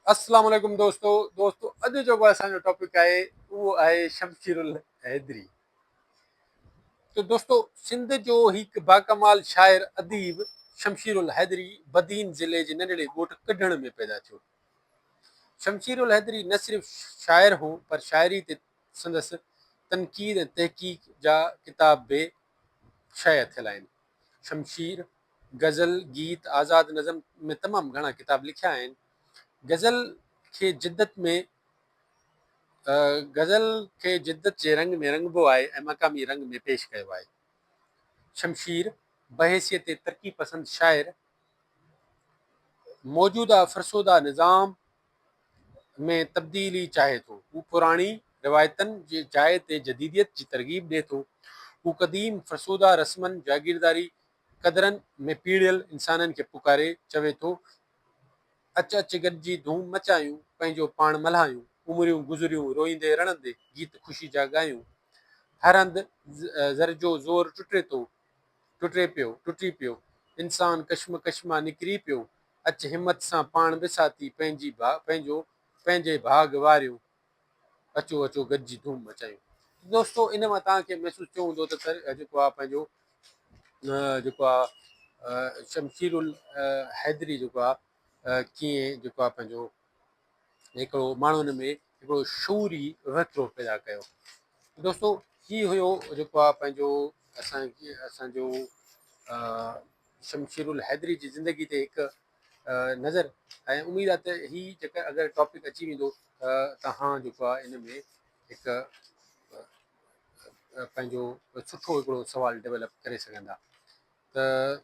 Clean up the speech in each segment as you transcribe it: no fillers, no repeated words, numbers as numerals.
अस्सलाम वालेकुम दोस्तों अॼु जो असांजो टॉपिक आहे उहो आहे शमशीरुल हैदरी। तो दोस्तों सिंध जो हिकु बाकमाल शाइर अदीब शमशीरुल हैदरी बदीन ज़िले जे नंढड़े ॻोठ कढण में पैदा थियो। शमशीरुल हैदरी न सिर्फ़ शाइर हो पर शाइरी ते संदसि तनक़ीद ऐं तहक़ीक़ जा किताब बि शाया थियल आहिनि। शमशीर गज़ल गीत आज़ाद नज़म में तमामु घणा किताब लिखिया आहिनि। गज़ल खे जिद्दत जे रंग में रंगबो आहे ऐं मक़ामी रंग में पेश कयो आहे। शमशीर बहैसियत तरक़ी पसंद शाइर मौजूदा फ़रसोदा निज़ाम में तब्दीली चाहे थो। हू पुराणी रिवायतनि जे जाइ ते जदीदियत जी तरग़ीब ॾिए थो। हू क़दीम फ़रसोदा रस्मनि जागीरदारी क़दरनि में पीड़ियल इंसाननि खे पुकारे चवे थो, अच अच गॾिजी धूम मचायूं, पंहिंजो पाण मल्हायूं, उमिरियूं गुज़रियूं रोईंदे रड़ंदे गीत ख़ुशी जा ॻायूं। हर हंधि ज़र जो ज़ोर टुटी पियो, इंसान कश्मकश मां निकिरी पियो, अच हिमत सां पाण विसाती पंहिंजे भाग वारियूं, अचो अचो गॾिजी धूम मचायूं। दोस्तों इन मां तव्हांखे महसूसु थियो हूंदो त जेको आहे पंहिंजो जेको आहे शमशीरुल हैदरी जेको आहे कीअं जेको आहे पंहिंजो हिकिड़ो माण्हुनि में हिकिड़ो शूरी वहिकिरो पैदा कयो। दोस्तों ही हुयो जेको आहे पंहिंजो असांजो शमशीरुल हैदरी जी ज़िंदगी ते हिकु नज़र ऐं उमेदु आहे त ही जेका अगरि टॉपिक अची वेंदो तव्हां जेको आहे इन में हिकु पंहिंजो सुठो हिकिड़ो सुवाल डेवलप करे सघंदा। त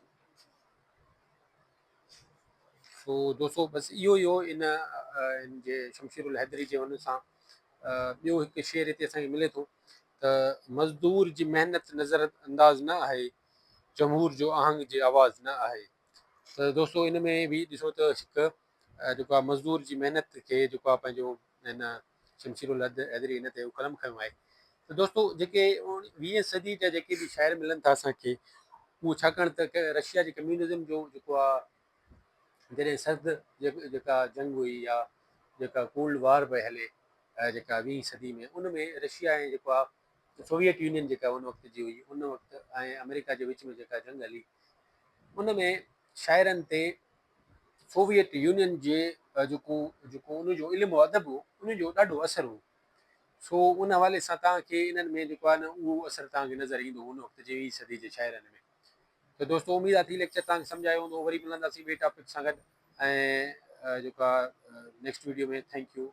सो दोस्तों बसि इहो ई हो इन जे शमशीरुल हैदरी जे हुन सां ॿियो हिकु शेर हिते असांखे मिले थो त मज़दूर जी महिनत नज़र अंदाज़ न आहे, जमहूर जो आहंग जी आवाज़ न आहे। त दोस्तों इन में बि ॾिसो त हिकु जेको आहे मज़दूर जी महिनत खे जेको आहे पंहिंजो हिन शमशीरुल हैदरी हिन ते कलम खयो आहे। त दोस्तों जेके 20वीं सदी जा जेके बि शाइर मिलनि था असांखे, उहो छाकाणि त रशिया जे कम्यूनिज़म जो जेको आहे जॾहिं सर्द जेका जंग हुई या जेका कोल्ड वार पई हले जेका 20वीं सदी में, उन में रशिया ऐं जेको आहे सोवियत यूनियन जेका उन वक़्त जी हुई, उन वक़्तु ऐं अमेरिका जे विच में जेका जंग हली, उन में शाइरनि ते सोवियत यूनियन जे जेको उनजो इल्मु अदब हो, उनजो ॾाढो असरु हो। सो उन हवाले सां तव्हांखे इन्हनि में जेको आहे न उहो असरु तव्हांखे नज़र ईंदो उन वक़्त जे 20वीं सदी जे शाइरनि में। त दोस्तों उमेदु आहे थी लेक्चर तव्हांखे सम्झ आयो हूंदो। वरी मिलंदासीं ॿिए टॉपिक सां गॾु ऐं जेको आहे नेक्स्ट वीडियो में। Thank U.